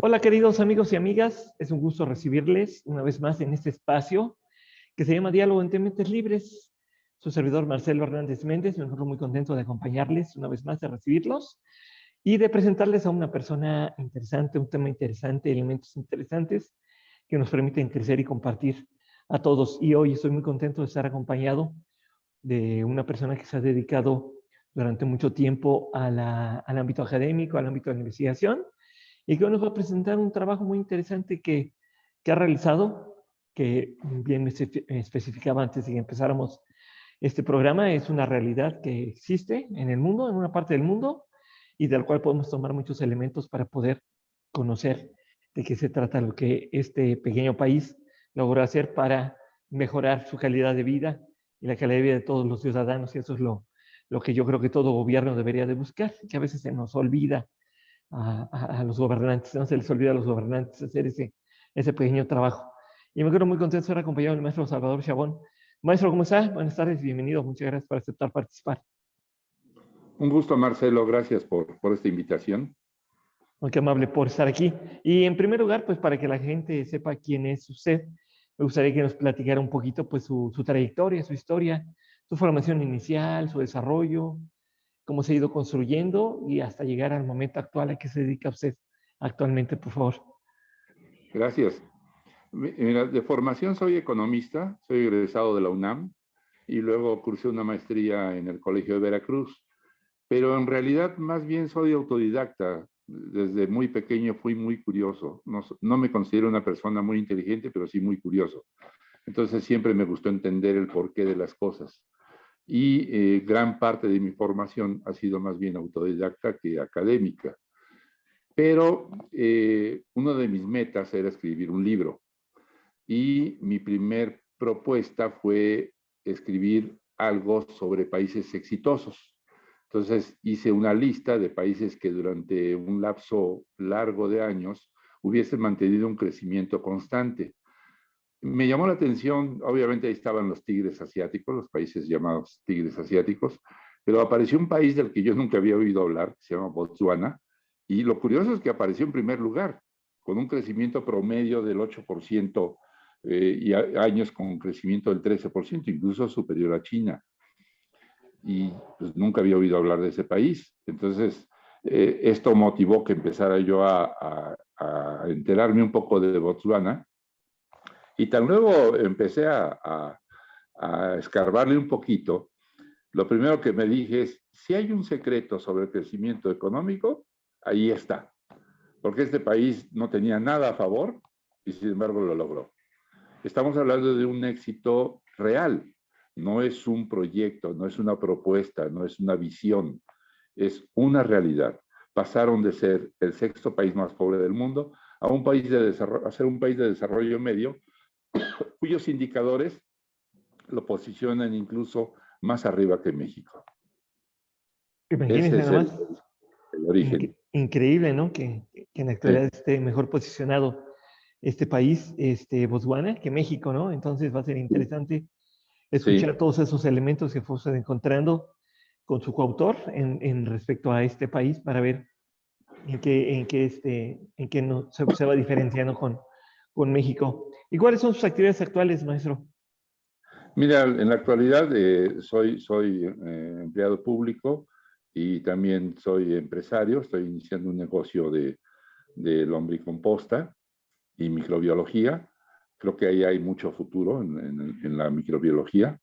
Hola queridos amigos y amigas, es un gusto recibirles una vez más en este espacio que se llama Diálogo entre Mentes Libres. Su servidor Marcelo Hernández Méndez, me encuentro muy contento de acompañarles una vez más, de recibirlos y de presentarles a una persona interesante, un tema interesante, elementos interesantes que nos permiten crecer y compartir a todos. Y hoy estoy muy contento de estar acompañado de una persona que se ha dedicado durante mucho tiempo al ámbito académico, al ámbito de la investigación, y que hoy nos va a presentar un trabajo muy interesante que ha realizado, que bien me especificaba antes de que empezáramos este programa. Es una realidad que existe en el mundo, en una parte del mundo, y del cual podemos tomar muchos elementos para poder conocer de qué se trata lo que este pequeño país logró hacer para mejorar su calidad de vida y la calidad de vida de todos los ciudadanos. Y eso es lo que yo creo que todo gobierno debería de buscar, que a veces se nos olvida a los gobernantes, no se les olvida a los gobernantes hacer ese pequeño trabajo. Y me quedo muy contento de estar acompañado del maestro Salvador Chabón. Maestro, ¿cómo está? Buenas tardes, bienvenido. Muchas gracias por aceptar participar. Un gusto, Marcelo. Gracias por esta invitación. Muy amable por estar aquí. Y en primer lugar, pues para que la gente sepa quién es usted, me gustaría que nos platicara un poquito pues su trayectoria, su historia, su formación inicial, su desarrollo, cómo se ha ido construyendo y hasta llegar al momento actual a que se dedica usted actualmente, por favor. Gracias. Mira, de formación soy economista, soy egresado de la UNAM y luego cursé una maestría en el Colegio de Veracruz, pero en realidad más bien soy autodidacta. Desde muy pequeño fui muy curioso. No me considero una persona muy inteligente, pero sí muy curioso. Entonces siempre me gustó entender el porqué de las cosas. Y gran parte de mi formación ha sido más bien autodidacta que académica. Pero una de mis metas era escribir un libro y mi primer propuesta fue escribir algo sobre países exitosos. Entonces hice una lista de países que durante un lapso largo de años hubiesen mantenido un crecimiento constante. Me llamó la atención, obviamente ahí estaban los tigres asiáticos, los países llamados tigres asiáticos, pero apareció un país del que yo nunca había oído hablar, que se llama Botswana, y lo curioso es que apareció en primer lugar, con un crecimiento promedio del 8% y años con un crecimiento del 13%, incluso superior a China. Y pues nunca había oído hablar de ese país. Entonces, esto motivó que empezara yo a enterarme un poco de Botswana. Y tan luego empecé a escarbarle un poquito, lo primero que me dije es, si hay un secreto sobre el crecimiento económico, ahí está. Porque este país no tenía nada a favor y sin embargo lo logró. Estamos hablando de un éxito real, no es un proyecto, no es una propuesta, no es una visión, es una realidad. Pasaron de ser el sexto país más pobre del mundo a ser un país de desarrollo medio, cuyos indicadores lo posicionan incluso más arriba que México. Imagínense Ese nada es más. el origen. Increíble, ¿no? Que en la actualidad esté mejor posicionado este país, Botswana, que México, ¿no? Entonces va a ser interesante escuchar Sí, todos esos elementos que fue usted encontrando con su coautor en respecto a este país para ver en qué no, se va diferenciando con México. ¿Y cuáles son sus actividades actuales, maestro? mira, en la actualidad soy empleado público y también soy empresario. Estoy iniciando un negocio de lombricomposta y microbiología. Creo que ahí hay mucho futuro en la microbiología.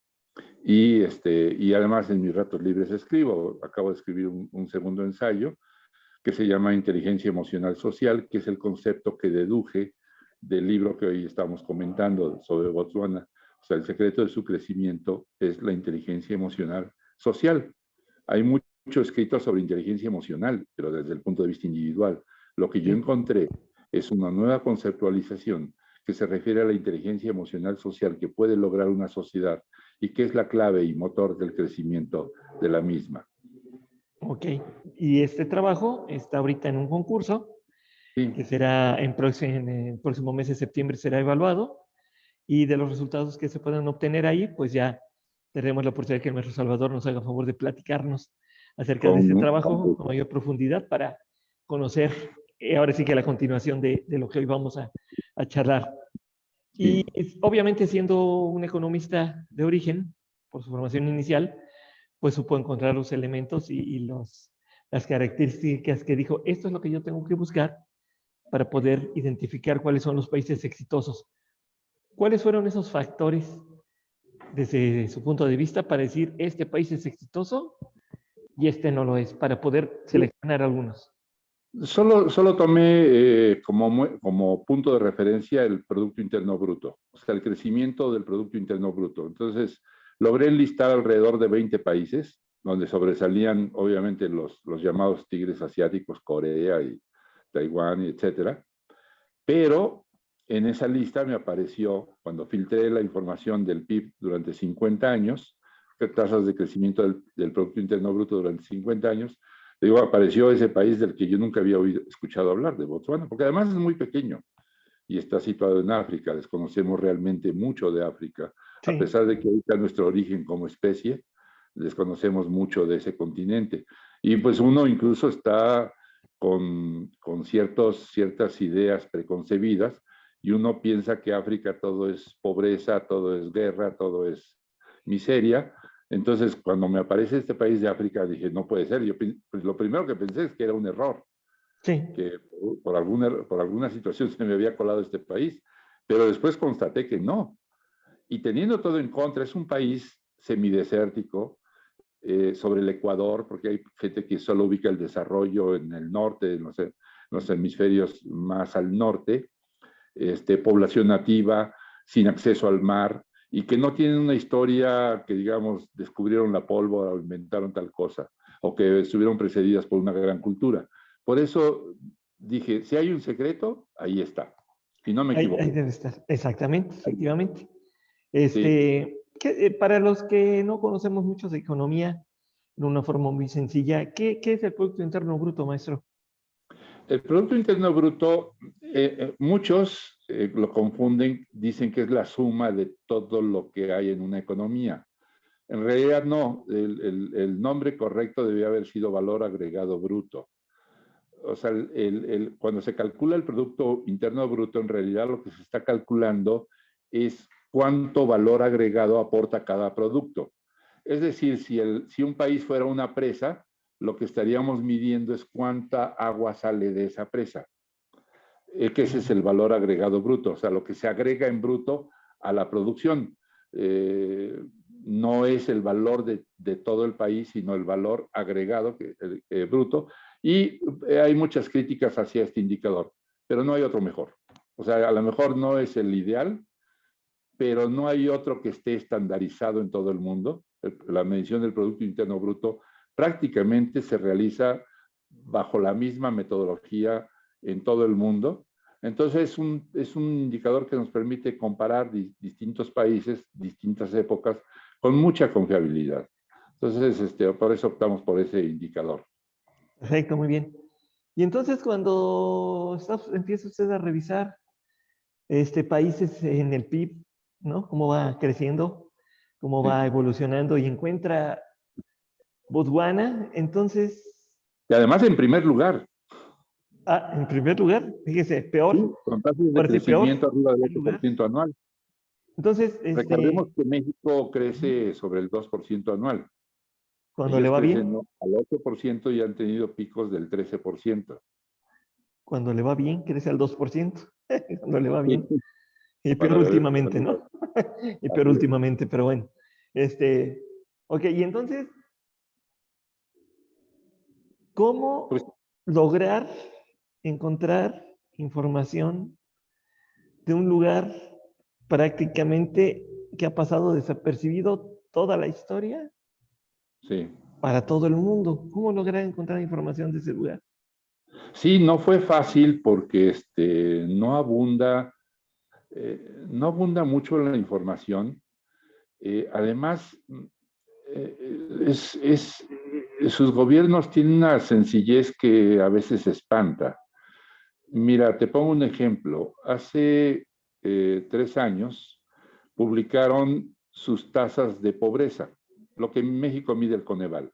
Y además en mis ratos libres escribo. Acabo de escribir un segundo ensayo que se llama Inteligencia Emocional Social, que es el concepto que deduje del libro que hoy estamos comentando sobre Botswana. O sea, el secreto de su crecimiento es la inteligencia emocional social. Hay mucho escrito sobre inteligencia emocional, pero desde el punto de vista individual. Lo que yo Sí. encontré es una nueva conceptualización que se refiere a la inteligencia emocional social que puede lograr una sociedad y que es la clave y motor del crecimiento de la misma. Ok. Y este trabajo está ahorita en un concurso Sí, que será en el próximo mes de septiembre será evaluado, y de los resultados que se puedan obtener ahí, pues ya tendremos la oportunidad que el maestro Salvador nos haga favor de platicarnos acerca de este con trabajo con mayor profundidad para conocer ahora sí que la continuación de lo que hoy vamos a charlar. Y Sí. obviamente siendo un economista de origen, por su formación inicial, pues supo encontrar los elementos y las características que dijo, esto es lo que yo tengo que buscar para poder identificar cuáles son los países exitosos. ¿Cuáles fueron esos factores desde su punto de vista para decir, este país es exitoso y este no lo es, para poder seleccionar algunos? Solo tomé como punto de referencia el Producto Interno Bruto, o sea, el crecimiento del Producto Interno Bruto. Entonces, logré enlistar alrededor de 20 países, donde sobresalían obviamente los llamados tigres asiáticos, Corea y Taiwán, etcétera. Pero en esa lista me apareció, cuando filtré la información del PIB durante 50 años, tasas de crecimiento del Producto Interno Bruto durante 50 años, digo, apareció ese país del que yo nunca había escuchado hablar, de Botswana, porque además es muy pequeño y está situado en África. Desconocemos realmente mucho de África, a Sí. pesar de que ahorita nuestro origen como especie, desconocemos mucho de ese continente. Y pues uno incluso está con ciertas ideas preconcebidas y uno piensa que África todo es pobreza, todo es guerra, todo es miseria. Entonces, cuando me aparece este país de África, dije, no puede ser. Yo, pues, lo primero que pensé es que era un error, Sí. que por alguna situación se me había colado este país, pero después constaté que no. Y teniendo todo en contra, es un país semidesértico, sobre el Ecuador, porque hay gente que solo ubica el desarrollo en el norte, en los hemisferios más al norte, población nativa, sin acceso al mar, y que no tienen una historia que, digamos, descubrieron la pólvora o inventaron tal cosa, o que estuvieron precedidas por una gran cultura. Por eso dije, si hay un secreto, ahí está. Y no me Ahí equivoqué. debe estar. Exactamente, efectivamente. Sí. Para los que no conocemos mucho de economía, de una forma muy sencilla, ¿qué es el Producto Interno Bruto, maestro? El Producto Interno Bruto, muchos lo confunden, dicen que es la suma de todo lo que hay en una economía. En realidad no, el nombre correcto debía haber sido valor agregado bruto. O sea, cuando se calcula el Producto Interno Bruto, en realidad lo que se está calculando es cuánto valor agregado aporta cada producto. Es decir, si un país fuera una presa, lo que estaríamos midiendo es cuánta agua sale de esa presa, que ese es el valor agregado bruto, o sea, lo que se agrega en bruto a la producción. No es el valor de todo el país, sino el valor agregado bruto. Y hay muchas críticas hacia este indicador, pero no hay otro mejor. O sea, a lo mejor no es el ideal, pero no hay otro que esté estandarizado en todo el mundo. La medición del Producto Interno Bruto prácticamente se realiza bajo la misma metodología en todo el mundo. Entonces es un indicador que nos permite comparar distintos países, distintas épocas, con mucha confiabilidad. Entonces, por eso optamos por ese indicador. Perfecto, muy bien. Y entonces cuando empieza usted a revisar países en el PIB, ¿no? Cómo va creciendo, cómo Sí. va evolucionando y encuentra Botswana, entonces, Y además, en primer lugar, en primer lugar, fíjese, sí, peor, con tasas de parece peor, crecimiento arriba del en lugar. 8% anual. Entonces, Recordemos que México crece sobre el 2% anual. cuando le Ellos va crecen, bien, ¿no?, al 8% y han tenido picos del 13%. cuando le va bien, crece al 2%, cuando le va Sí, bien, y peor para ver, últimamente, ¿no? Y peor así es. últimamente, pero bueno. Este, ok, y entonces, Pues ¿cómo lograr encontrar información de un lugar prácticamente que ha pasado desapercibido toda la historia sí. para todo el mundo? ¿Cómo lograr encontrar información de ese lugar? Sí, no fue fácil porque no abunda mucho la información. Además, sus gobiernos tienen una sencillez que a veces espanta. Mira, te pongo un ejemplo. Hace 3 años publicaron sus tasas de pobreza, lo que en México mide el Coneval.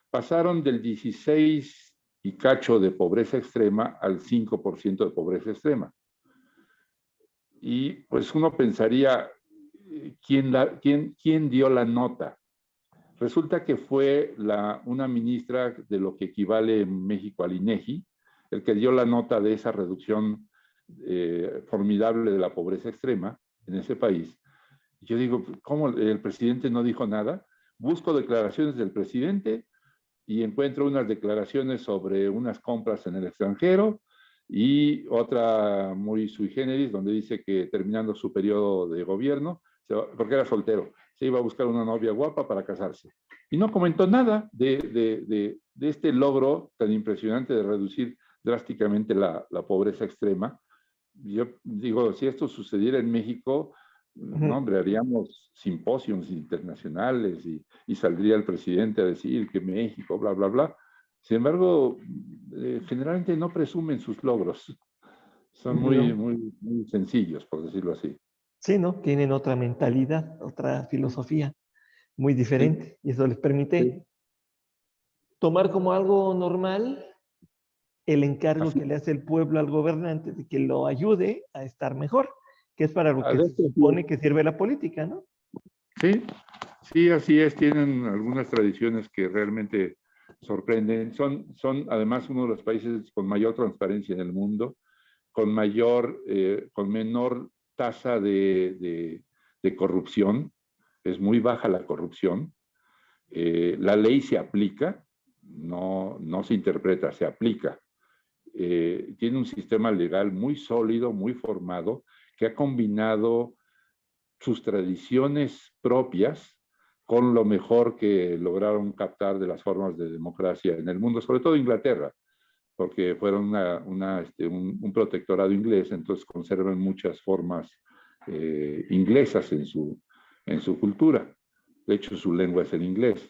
Pasaron del 16 y cacho de pobreza extrema al 5% de pobreza extrema. Y pues uno pensaría, ¿quién dio la nota? Resulta que fue una ministra de lo que equivale en México al INEGI, el que dio la nota de esa reducción formidable de la pobreza extrema en ese país. Yo digo, ¿cómo el presidente no dijo nada? Busco declaraciones del presidente y encuentro unas declaraciones sobre unas compras en el extranjero y otra muy sui generis, donde dice que terminando su periodo de gobierno, porque era soltero, se iba a buscar una novia guapa para casarse. Y no comentó nada de este logro tan impresionante de reducir drásticamente la pobreza extrema. Yo digo, si esto sucediera en México, no, hombre, haríamos simposios internacionales y saldría el presidente a decir que México, bla, bla, bla. Sin embargo, generalmente no presumen sus logros. Son muy, No. muy, muy sencillos, por decirlo así. Sí, ¿no? Tienen otra mentalidad, otra filosofía muy Sí, diferente y eso les sí, permite tomar como algo normal el encargo así. que le hace el pueblo al gobernante de que lo ayude a estar mejor, que es para lo que De se esto sí supone que sirve la política, ¿no? sí, sí, así es. Tienen algunas tradiciones que realmente sorprenden. Son además uno de los países con mayor transparencia en el mundo, con menor tasa de corrupción. Es muy baja la corrupción. La ley se aplica, no se interpreta, se aplica. Tiene un sistema legal muy sólido, muy formado, que ha combinado sus tradiciones propias con lo mejor que lograron captar de las formas de democracia en el mundo, sobre todo Inglaterra, porque fueron un protectorado inglés, entonces conservan muchas formas inglesas en su cultura. De hecho, su lengua es el inglés.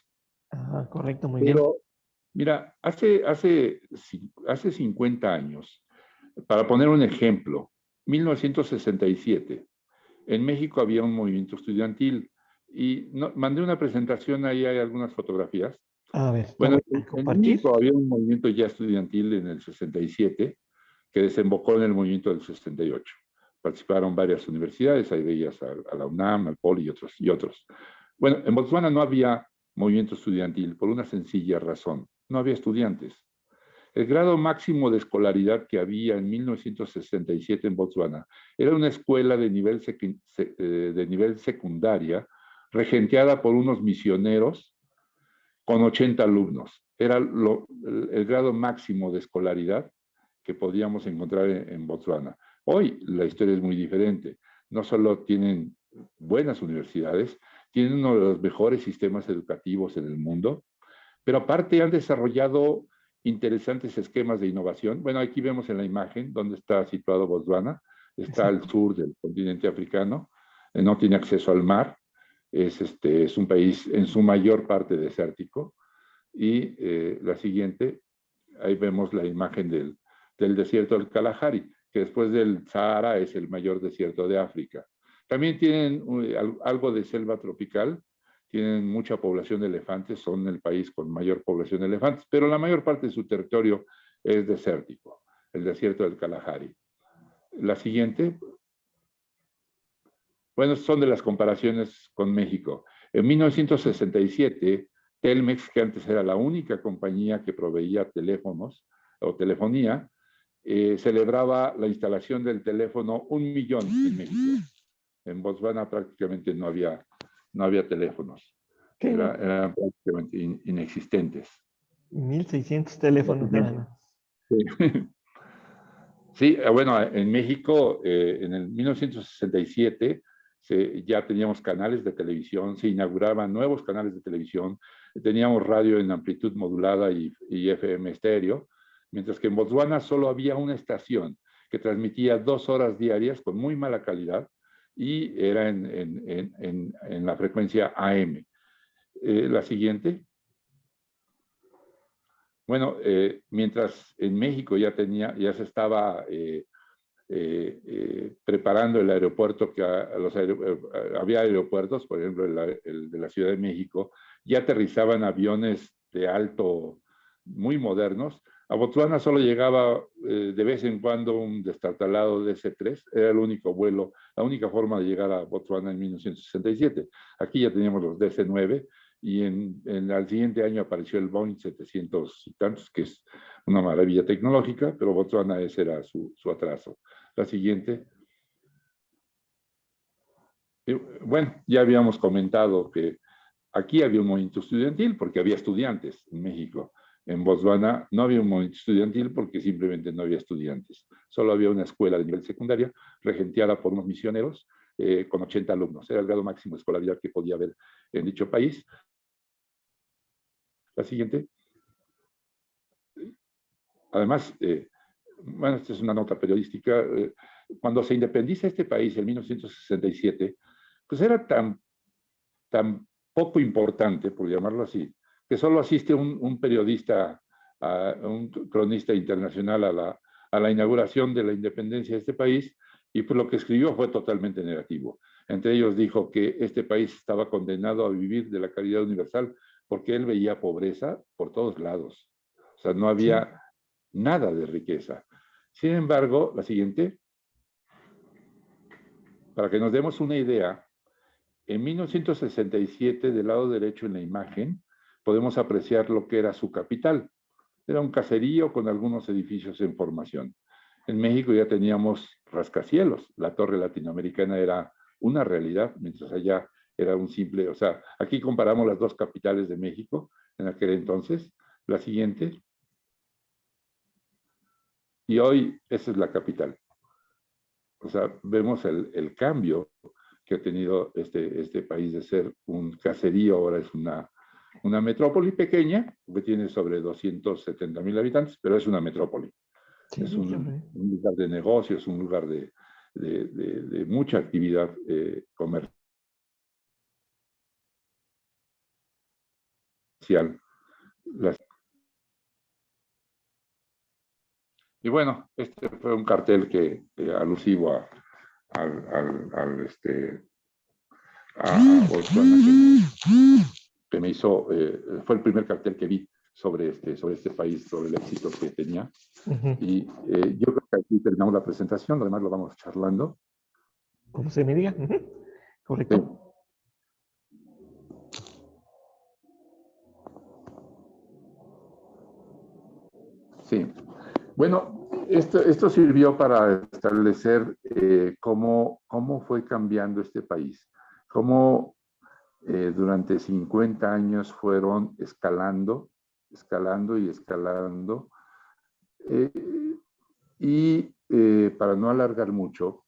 Ah, correcto, muy bien. Pero, mira, hace 50 años, para poner un ejemplo, 1967, en México había un movimiento estudiantil y mandé una presentación, ahí hay algunas fotografías. A ver, lo Bueno, voy a en compartir. México había un movimiento ya estudiantil en el 67 que desembocó en el movimiento del 68. Participaron varias universidades, ahí veías a la UNAM, al POLI y otros. Bueno, en Botswana no había movimiento estudiantil por una sencilla razón. No había estudiantes. El grado máximo de escolaridad que había en 1967 en Botswana era una escuela de nivel secundaria regenteada por unos misioneros con 80 alumnos. Era el grado máximo de escolaridad que podíamos encontrar en Botswana. Hoy la historia es muy diferente. No solo tienen buenas universidades, tienen uno de los mejores sistemas educativos en el mundo, pero aparte han desarrollado interesantes esquemas de innovación. Bueno, aquí vemos en la imagen dónde está situado Botswana. Está al Exacto. sur del continente africano, no tiene acceso al mar, es un país en su mayor parte desértico. Y la siguiente, ahí vemos la imagen del desierto del Kalahari, que después del Sahara es el mayor desierto de África. También tienen algo de selva tropical, tienen mucha población de elefantes, son el país con mayor población de elefantes, pero la mayor parte de su territorio es desértico, el desierto del Kalahari. La siguiente, bueno, son de las comparaciones con México. En 1967, Telmex, que antes era la única compañía que proveía teléfonos o telefonía, celebraba la instalación del teléfono 1 millón en México. En Botswana prácticamente no había teléfonos. ¿Qué? Eran prácticamente inexistentes. 1600 teléfonos nada más. Sí, sí, bueno, en México, en el 1967, ya teníamos canales de televisión, se inauguraban nuevos canales de televisión, teníamos radio en amplitud modulada y FM estéreo, mientras que en Botswana solo había una estación que transmitía 2 horas diarias con muy mala calidad y era en la frecuencia AM. La siguiente. Bueno, mientras en México ya se estaba preparando el aeropuerto, había aeropuertos, por ejemplo, el de la Ciudad de México, ya aterrizaban aviones de alto, muy modernos. A Botswana solo llegaba de vez en cuando un destartalado DC-3, era el único vuelo, la única forma de llegar a Botswana en 1967. Aquí ya teníamos los DC-9 y al siguiente año apareció el Boeing 700 y tantos, que es una maravilla tecnológica, pero Botswana ese era su atraso. La siguiente. Bueno, ya habíamos comentado que aquí había un movimiento estudiantil porque había estudiantes en México. En Botswana no había un movimiento estudiantil porque simplemente no había estudiantes. Solo había una escuela de nivel secundaria regenteada por unos misioneros con 80 alumnos. Era el grado máximo de escolaridad que podía haber en dicho país. La siguiente. Además, bueno, esta es una nota periodística. Cuando se independiza este país en 1967, pues era tan poco importante, por llamarlo así, que solo asiste un periodista, un cronista internacional a la inauguración de la independencia de este país, y pues lo que escribió fue totalmente negativo. Entre ellos dijo que este país estaba condenado a vivir de la caridad universal porque él veía pobreza por todos lados. O sea, no había nada de riqueza. Sin embargo, la siguiente, para que nos demos una idea, en 1967, del lado derecho en la imagen, podemos apreciar lo que era su capital. Era un caserío con algunos edificios en formación. En México ya teníamos rascacielos. La torre latinoamericana era una realidad, mientras allá era un simple... O sea, aquí comparamos las dos capitales de México en aquel entonces. La siguiente. Y hoy esa es la capital. O sea, vemos el cambio que ha tenido este país de ser un caserío, ahora es una metrópoli pequeña, que tiene sobre 270,000 habitantes, pero es una metrópoli. Sí, es un lugar de negocios, un lugar de mucha actividad comercial. Y bueno, este fue un cartel que alusivo a Botswana que me hizo, fue el primer cartel que vi sobre este país, sobre el éxito que tenía. Y yo creo que aquí terminamos la presentación, además lo vamos charlando. Como se me diga. Correcto. Sí. Bueno, esto sirvió para establecer cómo fue cambiando este país, cómo durante 50 años fueron escalando y escalando. Para no alargar mucho,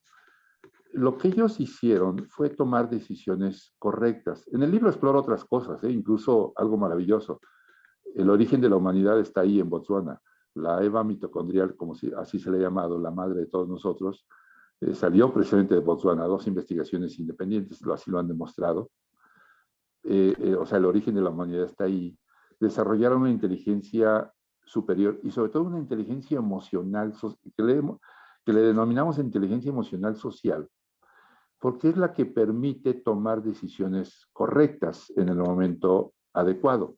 lo que ellos hicieron fue tomar decisiones correctas. En el libro exploro otras cosas, incluso algo maravilloso. El origen de la humanidad está ahí en Botswana. La Eva mitocondrial, como así se le ha llamado, la madre de todos nosotros, salió precisamente de Botswana. 2 investigaciones independientes así lo han demostrado. O sea, el origen de la humanidad está ahí. Desarrollaron una inteligencia superior y sobre todo una inteligencia emocional, que le denominamos inteligencia emocional social, porque es la que permite tomar decisiones correctas en el momento adecuado.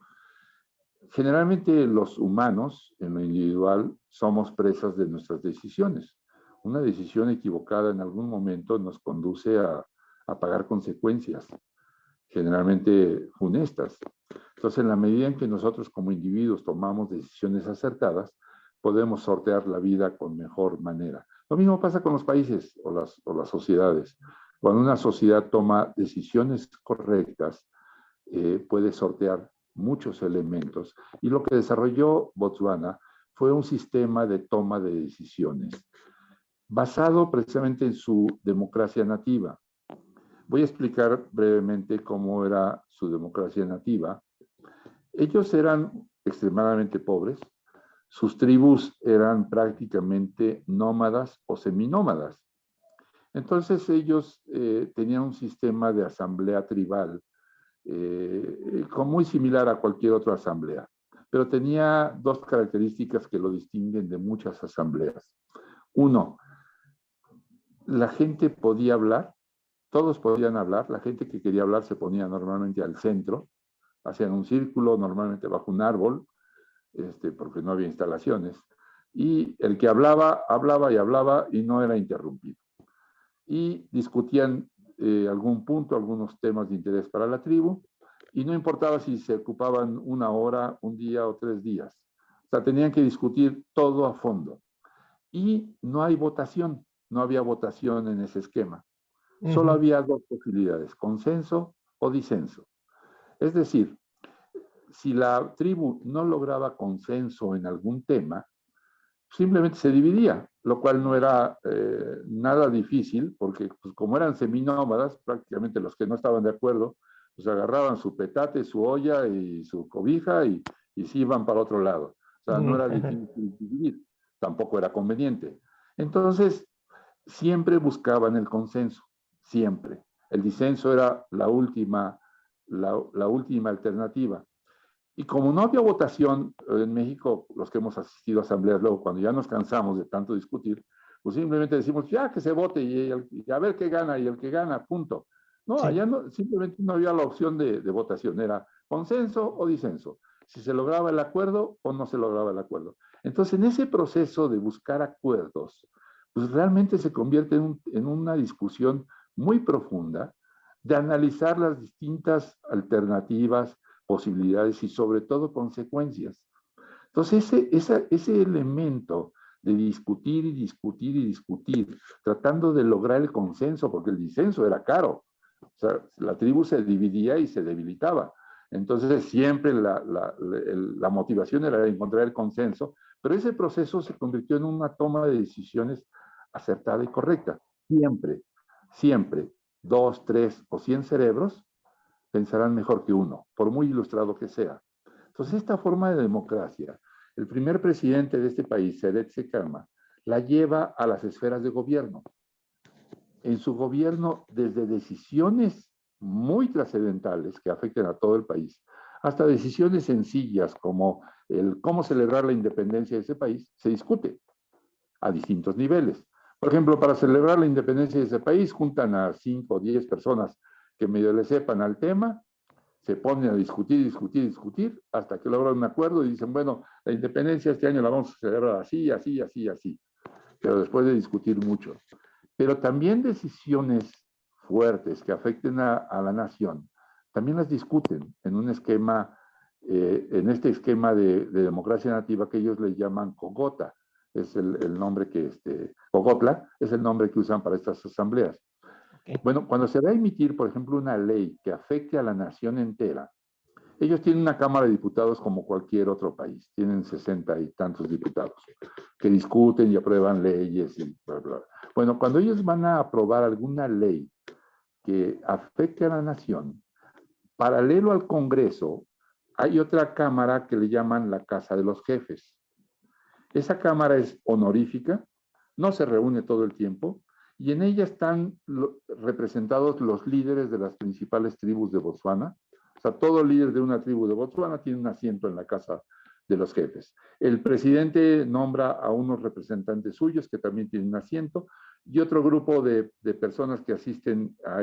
Generalmente los humanos, en lo individual, somos presas de nuestras decisiones. Una decisión equivocada en algún momento nos conduce a pagar consecuencias, generalmente funestas. Entonces, en la medida en que nosotros como individuos tomamos decisiones acertadas, podemos sortear la vida con mejor manera. Lo mismo pasa con los países o las sociedades. Cuando una sociedad toma decisiones correctas, puede sortear muchos elementos. Y lo que desarrolló Botswana fue un sistema de toma de decisiones, basado precisamente en su democracia nativa. Voy a explicar brevemente cómo era su democracia nativa. Ellos eran extremadamente pobres, sus tribus eran prácticamente nómadas o seminómadas. Entonces ellos tenían un sistema de asamblea tribal muy similar a cualquier otra asamblea, pero tenía 2 características que lo distinguen de muchas asambleas. Uno, la gente podía hablar, todos podían hablar, la gente que quería hablar se ponía normalmente al centro, hacían un círculo, normalmente bajo un árbol, porque no había instalaciones, y el que hablaba, hablaba y hablaba y no era interrumpido. Y discutían algún punto, algunos temas de interés para la tribu, y no importaba si se ocupaban una hora, un día o 3 días. O sea, tenían que discutir todo a fondo. Y no hay votación, no había votación en ese esquema. Solo había 2 posibilidades, consenso o disenso. Es decir, si la tribu no lograba consenso en algún tema, simplemente se dividía, lo cual no era nada difícil, porque pues, como eran seminómadas, prácticamente los que no estaban de acuerdo, pues agarraban su petate, su olla y su cobija y se iban para otro lado. O sea, no era difícil dividir, tampoco era conveniente. Entonces, siempre buscaban el consenso, siempre. El disenso era la última alternativa. Y como no había votación en México, los que hemos asistido a asambleas, luego cuando ya nos cansamos de tanto discutir, pues simplemente decimos, ya que se vote y a ver qué gana, y el que gana, punto. No, Sí. allá no, simplemente no había la opción de votación, era consenso o disenso, si se lograba el acuerdo o no se lograba el acuerdo. Entonces, en ese proceso de buscar acuerdos, pues realmente se convierte en una discusión muy profunda de analizar las distintas alternativas, posibilidades y sobre todo consecuencias. Entonces, ese elemento de discutir y discutir y discutir, tratando de lograr el consenso, porque el disenso era caro. O sea, la tribu se dividía y se debilitaba. Entonces, siempre la motivación era encontrar el consenso, pero ese proceso se convirtió en una toma de decisiones acertada y correcta. Siempre, siempre, 2, 3 o 100 cerebros pensarán mejor que uno, por muy ilustrado que sea. Entonces, esta forma de democracia, el primer presidente de este país, Seret Sekarma, la lleva a las esferas de gobierno. En su gobierno, desde decisiones muy trascendentales que afecten a todo el país, hasta decisiones sencillas como el cómo celebrar la independencia de ese país, se discute a distintos niveles. Por ejemplo, para celebrar la independencia de ese país, juntan a 5 o 10 personas que medio le sepan al tema, se ponen a discutir, discutir, discutir, hasta que logran un acuerdo y dicen, bueno, la independencia este año la vamos a celebrar así, así, así, así. Pero después de discutir mucho. Pero también decisiones fuertes que afecten a la nación, también las discuten en un esquema, en este esquema de democracia nativa que ellos le llaman Cogota. Es el nombre que, Cogotla, es el nombre que usan para estas asambleas. Okay. Bueno, cuando se va a emitir, por ejemplo, una ley que afecte a la nación entera, ellos tienen una Cámara de Diputados como cualquier otro país, tienen 60 y tantos diputados que discuten y aprueban leyes y bla, bla. Bueno, cuando ellos van a aprobar alguna ley que afecte a la nación, paralelo al Congreso, hay otra Cámara que le llaman la Casa de los Jefes. Esa Cámara es honorífica, no se reúne todo el tiempo, y en ella están representados los líderes de las principales tribus de Botswana. O sea, todo líder de una tribu de Botswana tiene un asiento en la Casa de los Jefes. El presidente nombra a unos representantes suyos que también tienen un asiento, y otro grupo de personas que asisten a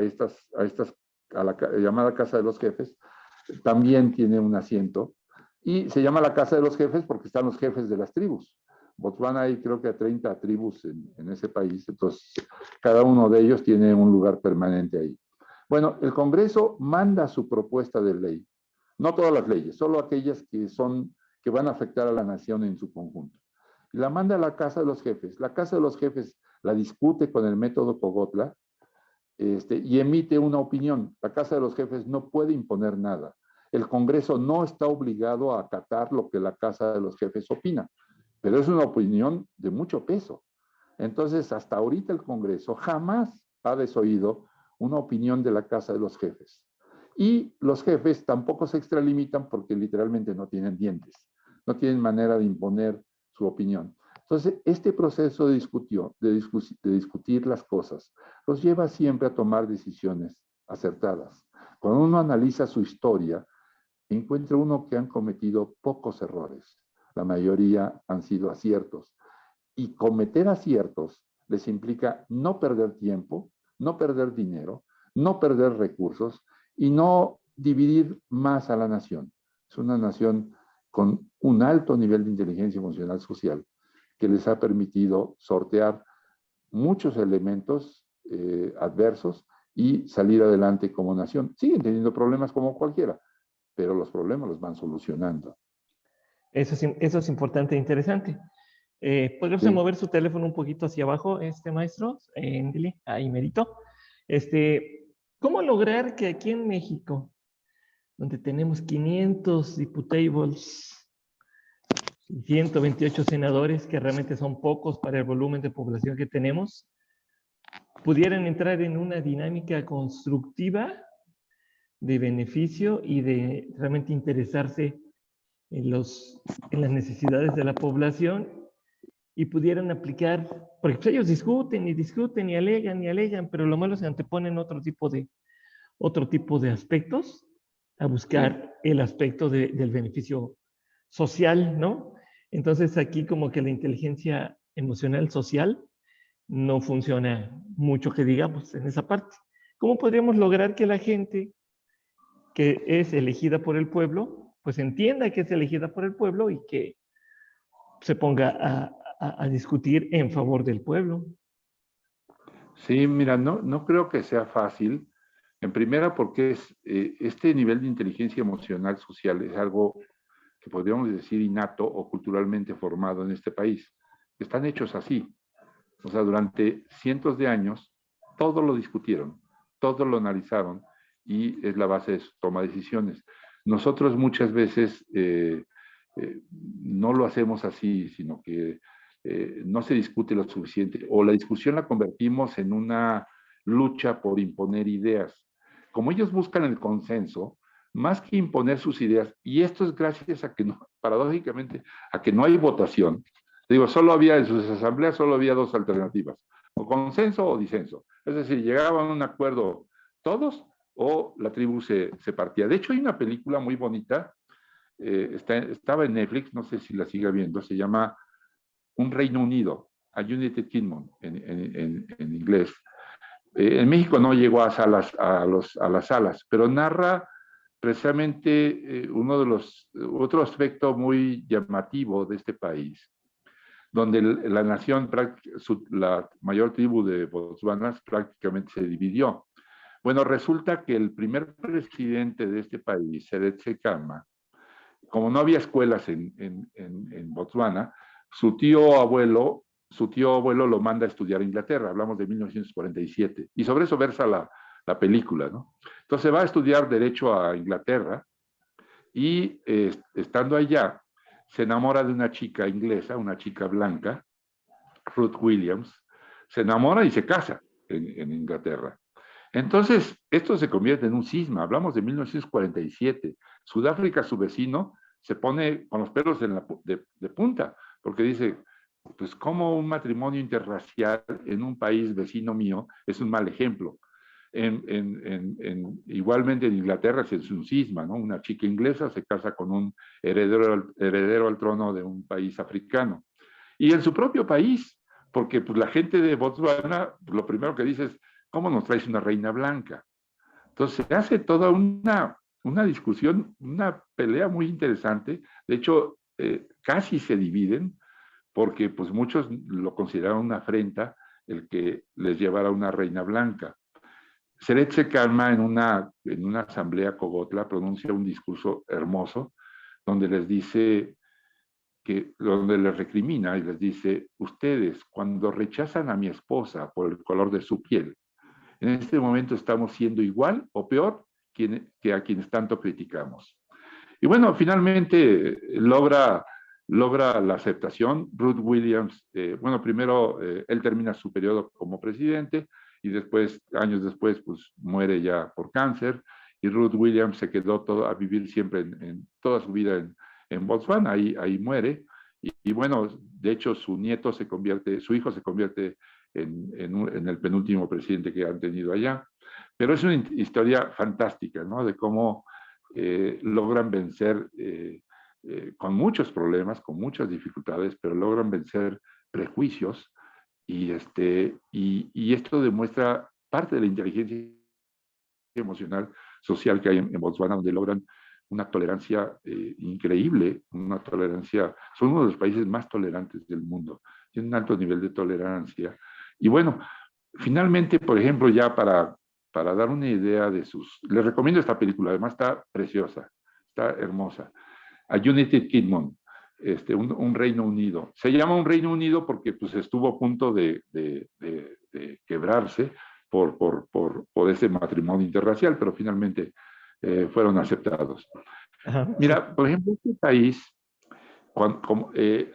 la llamada Casa de los Jefes también tiene un asiento, y se llama la Casa de los Jefes porque están los jefes de las tribus. Botswana hay creo que a 30 tribus en ese país, entonces cada uno de ellos tiene un lugar permanente ahí. Bueno, el Congreso manda su propuesta de ley, no todas las leyes, solo aquellas que van a afectar a la nación en su conjunto. Y la manda a la Casa de los Jefes. La Casa de los Jefes la discute con el método Cogotla y emite una opinión. La Casa de los Jefes no puede imponer nada. El Congreso no está obligado a acatar lo que la Casa de los Jefes opina, pero es una opinión de mucho peso. Entonces, hasta ahorita el Congreso jamás ha desoído una opinión de la Casa de los Jefes. Y los jefes tampoco se extralimitan porque literalmente no tienen dientes, no tienen manera de imponer su opinión. Entonces, este proceso de discutir las cosas los lleva siempre a tomar decisiones acertadas. Cuando uno analiza su historia, encuentra uno que han cometido pocos errores. La mayoría han sido aciertos. Y cometer aciertos les implica no perder tiempo, no perder dinero, no perder recursos y no dividir más a la nación. Es una nación con un alto nivel de inteligencia emocional social que les ha permitido sortear muchos elementos adversos y salir adelante como nación. Siguen teniendo problemas como cualquiera, pero los problemas los van solucionando. Eso es importante e interesante. ¿Podría usted Sí. mover su teléfono un poquito hacia abajo, maestro? Dile, ahí merito. ¿Cómo lograr que aquí en México, donde tenemos 500 diputables y 128 senadores, que realmente son pocos para el volumen de población que tenemos, pudieran entrar en una dinámica constructiva de beneficio y de realmente interesarse en las necesidades de la población y pudieran aplicar, porque pues, ellos discuten y alegan, pero lo malo es que anteponen otro tipo de aspectos a buscar el aspecto del beneficio social, ¿no? Entonces aquí como que la inteligencia emocional social no funciona mucho que digamos en esa parte. ¿Cómo podríamos lograr que la gente que es elegida por el pueblo, pues entienda que es elegida por el pueblo y que se ponga a discutir en favor del pueblo? Sí, mira, no creo que sea fácil. En primera, porque este nivel de inteligencia emocional social es algo que podríamos decir innato o culturalmente formado en este país. Están hechos así. O sea, durante cientos de años, todo lo discutieron, todo lo analizaron y es la base de su toma de decisiones. Nosotros muchas veces no lo hacemos así, sino que no se discute lo suficiente o la discusión la convertimos en una lucha por imponer ideas. Como ellos buscan el consenso, más que imponer sus ideas, y esto es gracias a que, no, paradójicamente, a que no hay votación. Digo, solo había en sus asambleas, solo había dos alternativas, o consenso o disenso. Es decir, llegaban a un acuerdo todos o la tribu se partía. De hecho, hay una película muy bonita, estaba en Netflix, no sé si la siga viendo, se llama Un Reino Unido, a United Kingdom en inglés. En México no llegó a las salas, pero narra precisamente uno de otro aspecto muy llamativo de este país, donde la nación, la mayor tribu de Botswana prácticamente se dividió. Bueno, resulta que el primer presidente de este país, Seretse Khama, como no había escuelas en Botswana, su tío abuelo lo manda a estudiar a Inglaterra, hablamos de 1947, y sobre eso versa la película, ¿no? Entonces va a estudiar Derecho a Inglaterra y estando allá, se enamora de una chica inglesa, una chica blanca, Ruth Williams, se enamora y se casa en Inglaterra. Entonces, esto se convierte en un cisma. Hablamos de 1947. Sudáfrica, su vecino, se pone con los pelos de punta, porque dice, pues como un matrimonio interracial en un país vecino mío es un mal ejemplo. Igualmente en Inglaterra es un cisma, ¿no? Una chica inglesa se casa con un heredero al trono de un país africano. Y en su propio país, porque pues, la gente de Botswana, lo primero que dice es, ¿cómo nos traes una reina blanca? Entonces se hace toda una discusión, una pelea muy interesante. De hecho, casi se dividen, porque pues muchos lo consideran una afrenta el que les llevara una reina blanca. Seretse Khama en una asamblea cogotla pronuncia un discurso hermoso donde les dice donde les recrimina y les dice, ustedes cuando rechazan a mi esposa por el color de su piel, en este momento estamos siendo igual o peor que a quienes tanto criticamos. Y bueno, finalmente logra la aceptación. Ruth Williams, bueno, primero él termina su periodo como presidente y después, años después, pues muere ya por cáncer y Ruth Williams se quedó a vivir siempre toda su vida en Botswana, ahí muere. Y bueno, de hecho su su hijo se convierte en el penúltimo presidente que han tenido allá. Pero es una historia fantástica, ¿no? De cómo logran vencer con muchos problemas, con muchas dificultades, pero logran vencer prejuicios y esto demuestra parte de la inteligencia emocional social que hay en Botswana, donde logran una tolerancia increíble, una tolerancia, son uno de los países más tolerantes del mundo, tienen un alto nivel de tolerancia. Y bueno, finalmente, por ejemplo, ya para dar una idea de sus... Les recomiendo esta película, además está preciosa, está hermosa. A United Kingdom, un Reino Unido. Se llama un Reino Unido porque pues, estuvo a punto de quebrarse por ese matrimonio interracial, pero finalmente fueron aceptados. Ajá, sí. Mira, por ejemplo, este país,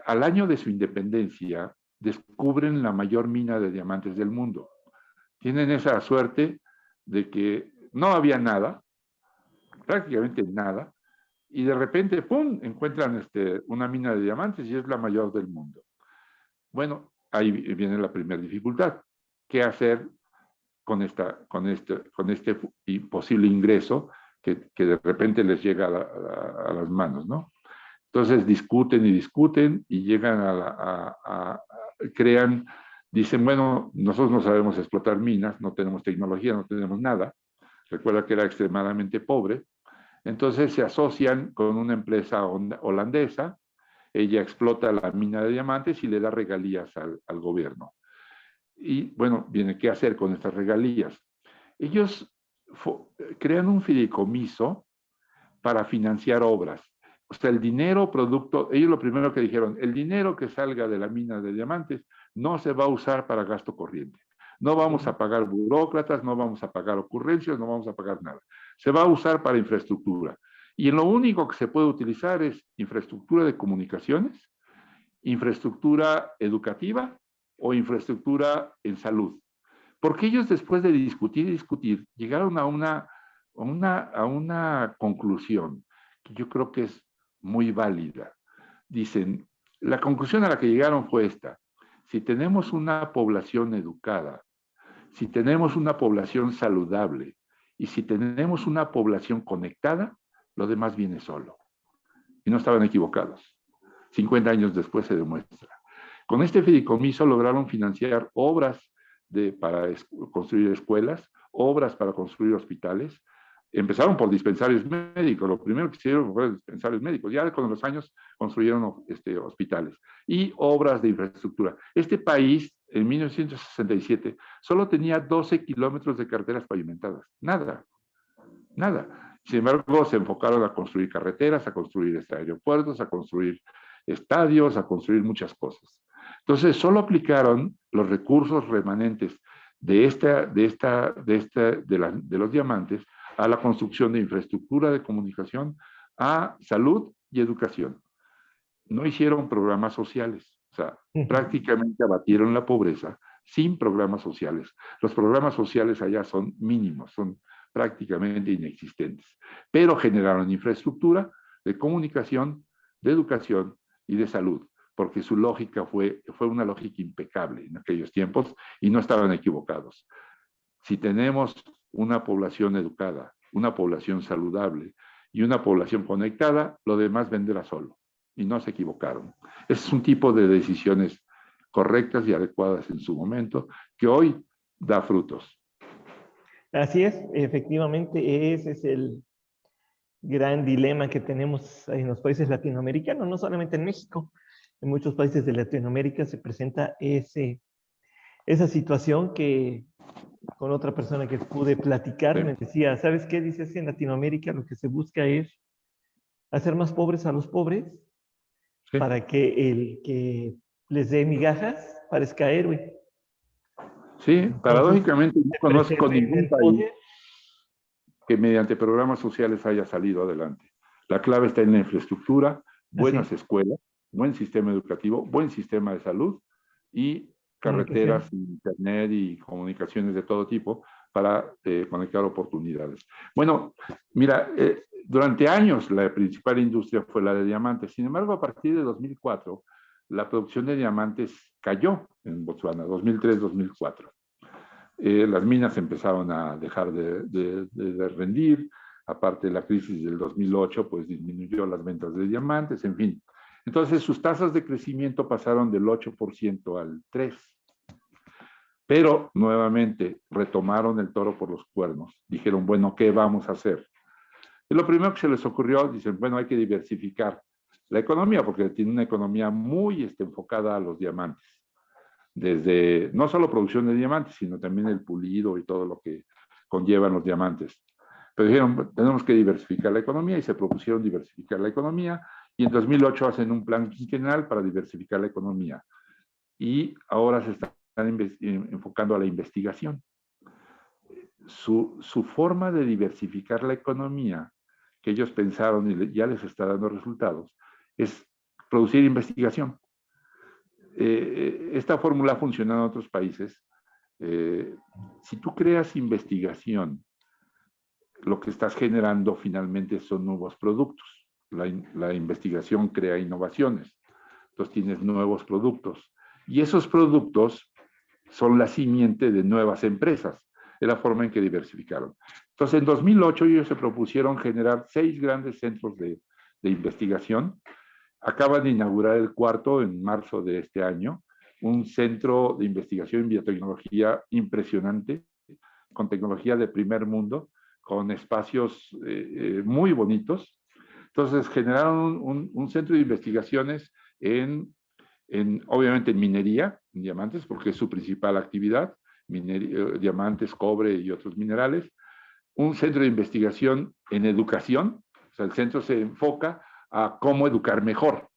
al año de su independencia, descubren la mayor mina de diamantes del mundo. Tienen esa suerte de que no había nada, prácticamente nada, y de repente, ¡pum!, encuentran una mina de diamantes y es la mayor del mundo. Bueno, ahí viene la primera dificultad. ¿Qué hacer con este posible ingreso que de repente les llega a las manos, ¿no? Entonces discuten y discuten y llegan crean, dicen, bueno, nosotros no sabemos explotar minas, no tenemos tecnología, no tenemos nada. Recuerda que era extremadamente pobre. Entonces se asocian con una empresa holandesa, ella explota la mina de diamantes y le da regalías al gobierno. Y bueno, viene qué hacer con estas regalías. Ellos crean un fideicomiso para financiar obras. O sea, el dinero producto, ellos lo primero que dijeron, el dinero que salga de la mina de diamantes no se va a usar para gasto corriente. No vamos a pagar burócratas, no vamos a pagar ocurrencias, no vamos a pagar nada. Se va a usar para infraestructura. Y lo único que se puede utilizar es infraestructura de comunicaciones, infraestructura educativa o infraestructura en salud. Porque ellos después de discutir y discutir, llegaron a una conclusión que yo creo que es muy válida. Dicen, la conclusión a la que llegaron fue esta: si tenemos una población educada, si tenemos una población saludable y si tenemos una población conectada, lo demás viene solo. Y no estaban equivocados. 50 años después se demuestra. Con este fideicomiso lograron financiar obras para construir escuelas, obras para construir hospitales. Empezaron por dispensarios médicos, lo primero que hicieron fue dispensarios médicos, ya con los años construyeron hospitales y obras de infraestructura. Este país, en 1967, solo tenía 12 kilómetros de carreteras pavimentadas, nada, nada. Sin embargo, se enfocaron a construir carreteras, a construir aeropuertos, a construir estadios, a construir muchas cosas. Entonces, solo aplicaron los recursos remanentes de los diamantes a la construcción de infraestructura de comunicación, a salud y educación. No hicieron programas sociales, o sea, prácticamente abatieron la pobreza sin programas sociales. Los programas sociales allá son mínimos, son prácticamente inexistentes, pero generaron infraestructura de comunicación, de educación y de salud, porque su lógica fue una lógica impecable en aquellos tiempos y no estaban equivocados. Si tenemos una población educada, una población saludable y una población conectada, lo demás vendrá solo. Y no se equivocaron. Ese es un tipo de decisiones correctas y adecuadas en su momento que hoy da frutos. Así es, efectivamente, ese es el gran dilema que tenemos en los países latinoamericanos, no solamente en México. En muchos países de Latinoamérica se presenta esa situación que con otra persona que pude platicar me decía, ¿sabes qué? Dices que en Latinoamérica lo que se busca es hacer más pobres a los pobres para que el que les dé migajas parezca héroe. Sí, Entonces, paradójicamente no conozco ningún el país poder. que mediante programas sociales haya salido adelante. La clave está en la infraestructura, buenas escuelas, buen sistema educativo, buen sistema de salud y carreteras, internet y comunicaciones de todo tipo para conectar oportunidades. Bueno, mira, durante años la principal industria fue la de diamantes. Sin embargo, a partir de 2004, la producción de diamantes cayó en Botswana, 2003-2004. Las minas empezaron a dejar de rendir, aparte de la crisis del 2008, pues disminuyó las ventas de diamantes, en fin. Entonces sus tasas de crecimiento pasaron del 8% al 3%. Pero nuevamente retomaron el toro por los cuernos. Dijeron, bueno, ¿qué vamos a hacer? Y lo primero que se les ocurrió, dicen, bueno, hay que diversificar la economía, porque tiene una economía muy enfocada a los diamantes. Desde no solo producción de diamantes, sino también el pulido y todo lo que conllevan los diamantes. Pero dijeron, tenemos que diversificar la economía y se propusieron diversificar la economía y en 2008 hacen un plan quinquenal para diversificar la economía. Y ahora se están enfocando a la investigación. Su forma de diversificar la economía, que ellos pensaron y ya les está dando resultados, es producir investigación. Esta fórmula ha funcionado en otros países. Si tú creas investigación, lo que estás generando finalmente son nuevos productos. La investigación crea innovaciones. Entonces tienes nuevos productos. Y esos productos son la simiente de nuevas empresas. Es la forma en que diversificaron. Entonces, en 2008 ellos se propusieron generar 6 grandes centros de investigación. Acaban de inaugurar el cuarto en marzo de este año, un centro de investigación en biotecnología impresionante, con tecnología de primer mundo, con espacios muy bonitos. Entonces, generaron un centro de investigaciones obviamente en minería, en diamantes, porque es su principal actividad, diamantes, cobre y otros minerales. Un centro de investigación en educación, o sea, el centro se enfoca a cómo educar mejor.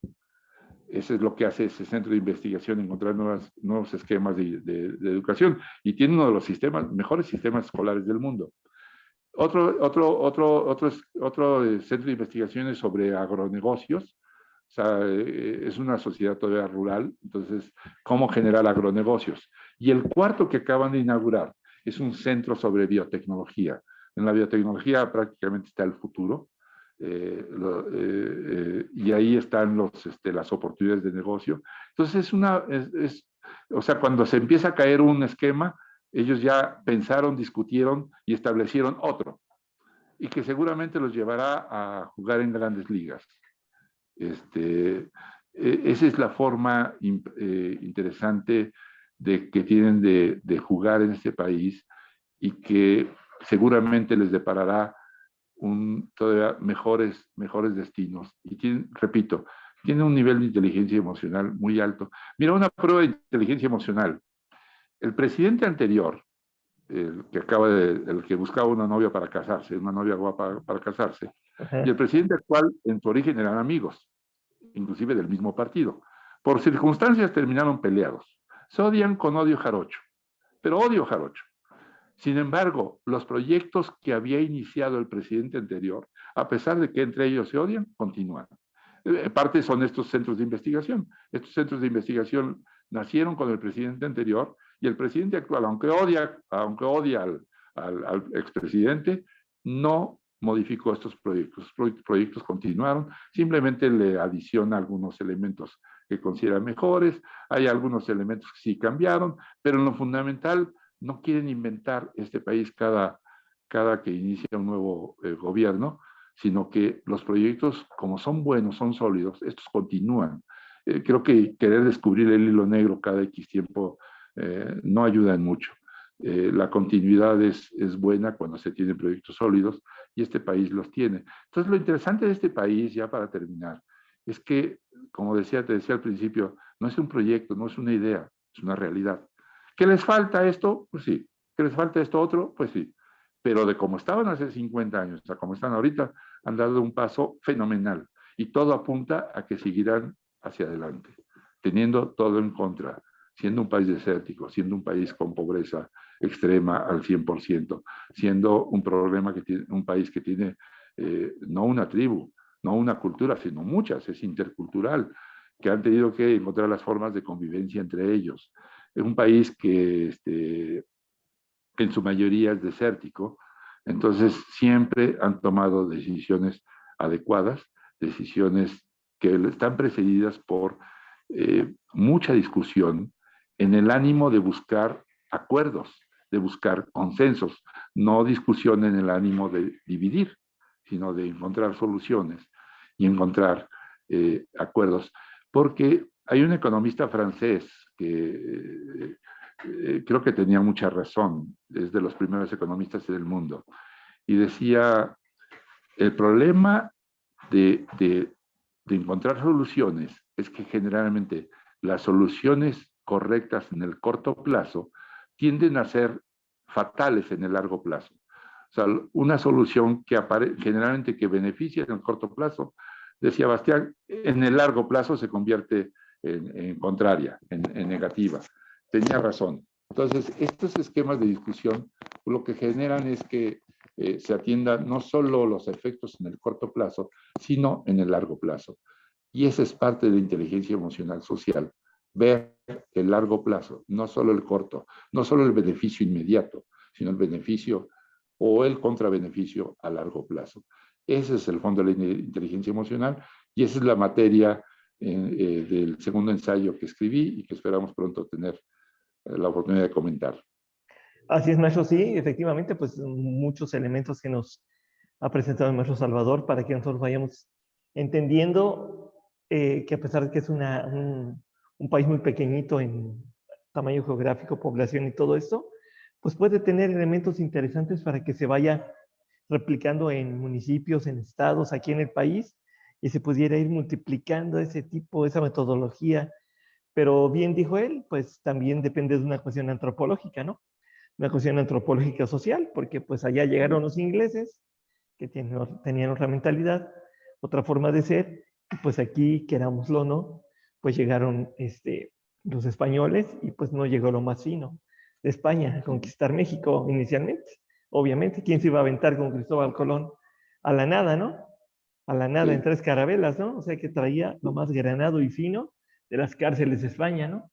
Eso es lo que hace ese centro de investigación, encontrar nuevos esquemas de educación. Y tiene uno de los mejores sistemas escolares del mundo. Otro centro de investigaciones sobre agronegocios. O sea, es una sociedad todavía rural, entonces, ¿cómo generar agronegocios? Y el cuarto que acaban de inaugurar es un centro sobre biotecnología. En la biotecnología prácticamente está el futuro, y ahí están las oportunidades de negocio. Entonces, o sea, cuando se empieza a caer un esquema, ellos ya pensaron, discutieron y establecieron otro, y que seguramente los llevará a jugar en grandes ligas. Esa es la forma interesante que tienen de jugar en este país y que seguramente les deparará todavía mejores destinos. Y repito, tiene un nivel de inteligencia emocional muy alto. Mira, una prueba de inteligencia emocional. El presidente anterior, el que buscaba una novia para casarse, una novia guapa para casarse, y el presidente actual, en su origen, eran amigos, inclusive del mismo partido. Por circunstancias terminaron peleados. Se odian con odio jarocho, pero odio jarocho. Sin embargo, los proyectos que había iniciado el presidente anterior, a pesar de que entre ellos se odian, continúan. Parte son estos centros de investigación. Estos centros de investigación nacieron con el presidente anterior y el presidente actual, aunque odia al expresidente, no modificó estos proyectos. Los proyectos continuaron, simplemente le adiciona algunos elementos que considera mejores, hay algunos elementos que sí cambiaron, pero en lo fundamental no quieren inventar este país cada que inicia un nuevo gobierno, sino que los proyectos, como son buenos, son sólidos, estos continúan. Creo que querer descubrir el hilo negro cada X tiempo no ayuda en mucho. La continuidad es buena cuando se tienen proyectos sólidos y este país los tiene. Entonces, lo interesante de este país, ya para terminar, es que, como te decía al principio, no es un proyecto, no es una idea, es una realidad. ¿Qué les falta esto? Pues sí. ¿Qué les falta esto otro? Pues sí. Pero de cómo estaban hace 50 años a cómo están ahorita, han dado un paso fenomenal. Y todo apunta a que seguirán hacia adelante, teniendo todo en contra, siendo un país desértico, siendo un país con pobreza extrema al 100%, siendo un país que tiene no una tribu, no una cultura, sino muchas, es intercultural, que han tenido que encontrar las formas de convivencia entre ellos. Es un país que en su mayoría es desértico, entonces siempre han tomado decisiones adecuadas, decisiones que están precedidas por mucha discusión en el ánimo de buscar acuerdos, de buscar consensos, no discusión en el ánimo de dividir, sino de encontrar soluciones y encontrar acuerdos. Porque hay un economista francés que creo que tenía mucha razón, es de los primeros economistas del mundo, y decía, el problema de encontrar soluciones es que generalmente las soluciones correctas en el corto plazo tienden a ser fatales en el largo plazo. O sea, una solución que generalmente que beneficia en el corto plazo, decía Bastián, en el largo plazo se convierte en contraria, en negativa. Tenía razón. Entonces, estos esquemas de discusión lo que generan es que se atiendan no solo los efectos en el corto plazo, sino en el largo plazo. Y esa es parte de la inteligencia emocional social, ver el largo plazo, no solo el corto, no solo el beneficio inmediato, sino el beneficio o el contrabeneficio a largo plazo. Ese es el fondo de la inteligencia emocional y esa es la materia del segundo ensayo que escribí y que esperamos pronto tener la oportunidad de comentar. Así es, maestro, sí, efectivamente, pues muchos elementos que nos ha presentado el maestro Salvador para que nosotros vayamos entendiendo que a pesar de que es un país muy pequeñito en tamaño geográfico, población y todo esto, pues puede tener elementos interesantes para que se vaya replicando en municipios, en estados, aquí en el país, y se pudiera ir multiplicando ese tipo, esa metodología. Pero bien dijo él, pues también depende de una cuestión antropológica, ¿no? Una cuestión antropológica social, porque pues allá llegaron los ingleses, que tenían otra mentalidad, otra forma de ser, y pues aquí, querámoslo o no, pues llegaron los españoles y pues no llegó lo más fino de España a conquistar México inicialmente. Obviamente, ¿quién se iba a aventar con Cristóbal Colón? A la nada, ¿no? A la nada, en Sí. 3 carabelas, ¿no? O sea que traía lo más granado y fino de las cárceles de España, ¿no?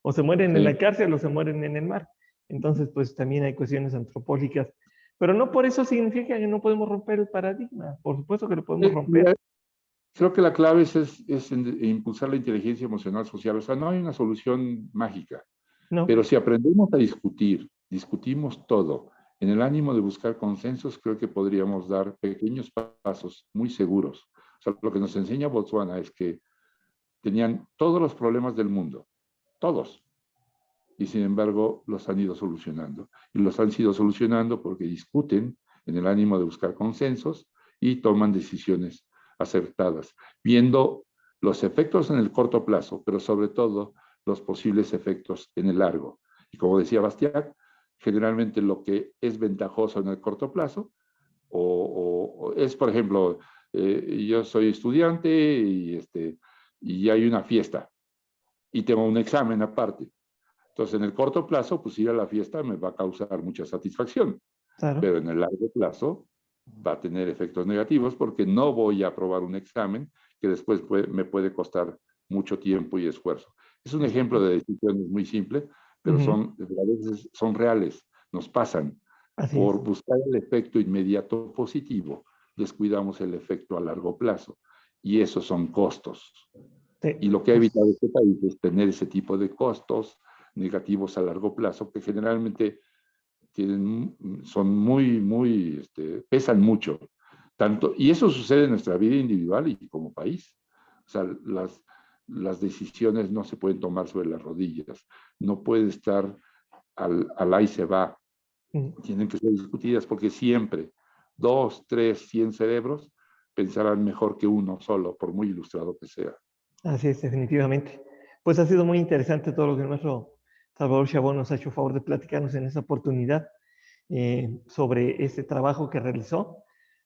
O se mueren en la Sí. cárcel o se mueren en el mar. Entonces, pues también hay cuestiones antropológicas. Pero no por eso significa que no podemos romper el paradigma. Por supuesto que lo podemos romper. Creo que la clave es impulsar la inteligencia emocional social. O sea, no hay una solución mágica, pero No, si aprendemos a discutir, discutimos todo, en el ánimo de buscar consensos, creo que podríamos dar pequeños pasos muy seguros. O sea, lo que nos enseña Botswana es que tenían todos los problemas del mundo, todos, y sin embargo los han ido solucionando. Y los han ido solucionando porque discuten en el ánimo de buscar consensos y toman decisiones acertadas, viendo los efectos en el corto plazo, pero sobre todo los posibles efectos en el largo. Y como decía Bastián, generalmente lo que es ventajoso en el corto plazo o es, por ejemplo, yo soy estudiante y hay una fiesta y tengo un examen aparte. Entonces, en el corto plazo, pues ir a la fiesta me va a causar mucha satisfacción, claro. pero en el largo plazo va a tener efectos negativos porque no voy a aprobar un examen que después me puede costar mucho tiempo y esfuerzo. Es un ejemplo de decisiones muy simple, pero Ujú. a veces son reales, nos pasan. Así es. Por buscar el efecto inmediato positivo, descuidamos el efecto a largo plazo y esos son costos. Sí, Y lo que ha evitado pues, este país es tener ese tipo de costos negativos a largo plazo que generalmente son pesan mucho. Tanto, y eso sucede en nuestra vida individual y como país. O sea, las decisiones no se pueden tomar sobre las rodillas, no puede estar al ahí se va, tienen que ser discutidas porque siempre 2, 3, 100 cerebros pensarán mejor que uno solo, por muy ilustrado que sea. así es, definitivamente. Pues ha sido muy interesante todo lo que nuestro Salvador Chabón nos ha hecho favor de platicarnos en esta oportunidad sobre ese trabajo que realizó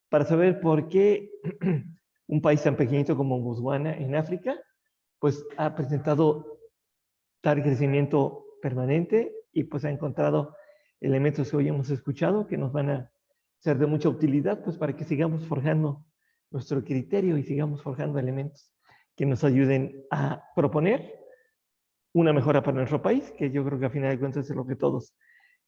para saber por qué un país tan pequeñito como Botswana en África, pues ha presentado tal crecimiento permanente y pues ha encontrado elementos que hoy hemos escuchado que nos van a ser de mucha utilidad, pues para que sigamos forjando nuestro criterio y sigamos forjando elementos que nos ayuden a proponer una mejora para nuestro país, que yo creo que a final de cuentas es lo que todos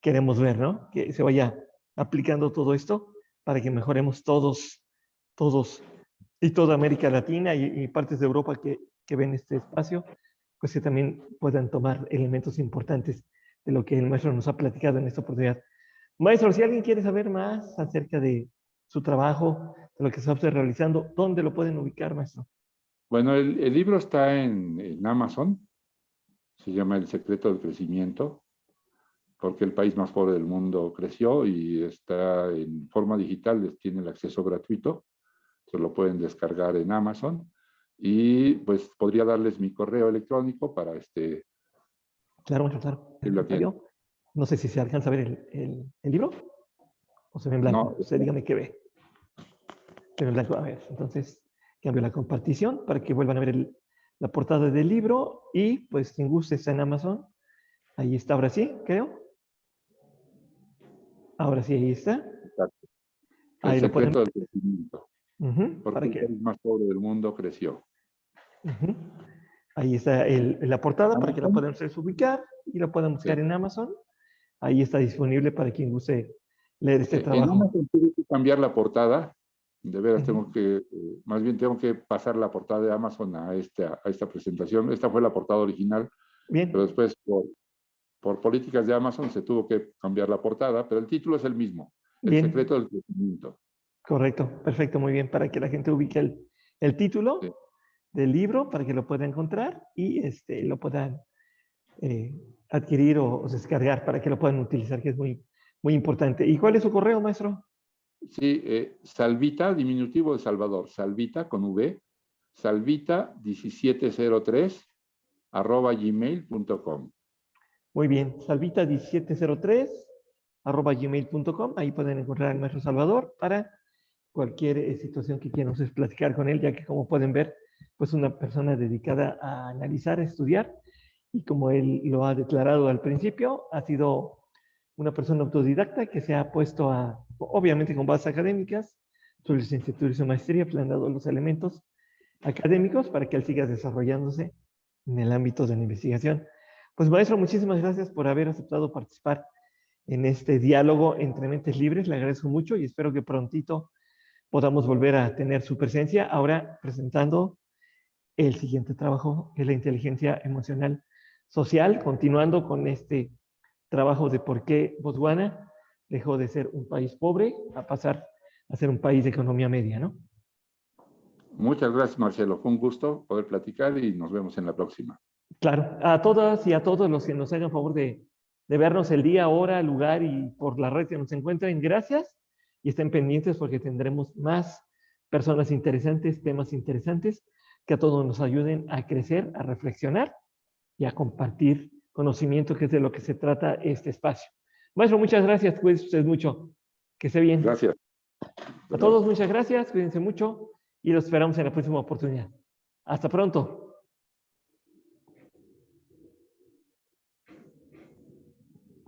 queremos ver, ¿no? Que se vaya aplicando todo esto para que mejoremos todos y toda América Latina y partes de Europa que ven este espacio, pues que también puedan tomar elementos importantes de lo que el maestro nos ha platicado en esta oportunidad. Maestro, si alguien quiere saber más acerca de su trabajo, de lo que está usted realizando, ¿dónde lo pueden ubicar, maestro? Bueno, el libro está en Amazon, se llama El secreto del crecimiento. porque el país más pobre del mundo creció y está en forma digital, les tiene el acceso gratuito, se lo pueden descargar en Amazon y pues podría darles mi correo electrónico para Claro, claro. si lo quieren. No sé si se alcanza a ver el libro o se ve en blanco. No, Usted dígame qué ve. Se ve en blanco. A ver, entonces cambio la compartición para que vuelvan a ver la portada del libro y pues quien guste está en Amazon. Ahí está, ahora sí, creo. Ahora sí, ahí está. exacto. El Ahí lo pueden secreto ver. del crecimiento. Porque Para el que. país más pobre del mundo creció. Ahí está la portada para que la Amazon, puedan ustedes ubicar y la puedan buscar sí. en Amazon. Ahí está disponible para quien guste leer este En trabajo. Amazon tuve que cambiar la portada. De veras, más bien tengo que pasar la portada de Amazon a esta presentación. Esta fue la portada original, pero Bien, después por políticas de Amazon se tuvo que cambiar la portada, pero el título es el mismo, El bien, secreto del crecimiento. correcto, perfecto, muy bien, para que la gente ubique el Sí. título del libro, para que lo pueda encontrar y lo puedan eh, adquirir o descargar para que lo puedan utilizar, que es muy, muy importante. ¿Y cuál es su correo, maestro? Sí, Salvita, diminutivo de Salvador, Salvita con V, salvita1703 @gmail.com. Muy bien, salvita1703 @gmail.com. Ahí pueden encontrar al maestro Salvador para cualquier situación que quieran ustedes platicar con él, ya que como pueden ver, pues una persona dedicada a analizar, a estudiar, y como él lo ha declarado al principio, ha sido una persona autodidacta que se ha puesto a, obviamente con bases académicas, su licenciatura y su maestría, pues le han dado los elementos académicos para que él siga desarrollándose en el ámbito de la investigación. Pues maestro, muchísimas gracias por haber aceptado participar en este diálogo entre mentes libres. Le agradezco mucho y espero que prontito podamos volver a tener su presencia, ahora presentando el siguiente trabajo, que es la inteligencia emocional social, continuando con este trabajo de por qué Botswana dejó de ser un país pobre a pasar a ser un país de economía media, ¿no? Muchas gracias, Marcelo. Fue un gusto poder platicar y nos vemos en la próxima. Claro, a todas y a todos los que nos hagan favor de vernos el día, hora, lugar y por la red que nos encuentren, gracias y estén pendientes porque tendremos más personas interesantes, temas interesantes que a todos nos ayuden a crecer, a reflexionar y a compartir conocimiento, que es de lo que se trata este espacio. Maestro, muchas gracias, cuídense ustedes mucho, que esté bien. Gracias. A todos muchas gracias, cuídense mucho y los esperamos en la próxima oportunidad. Hasta pronto.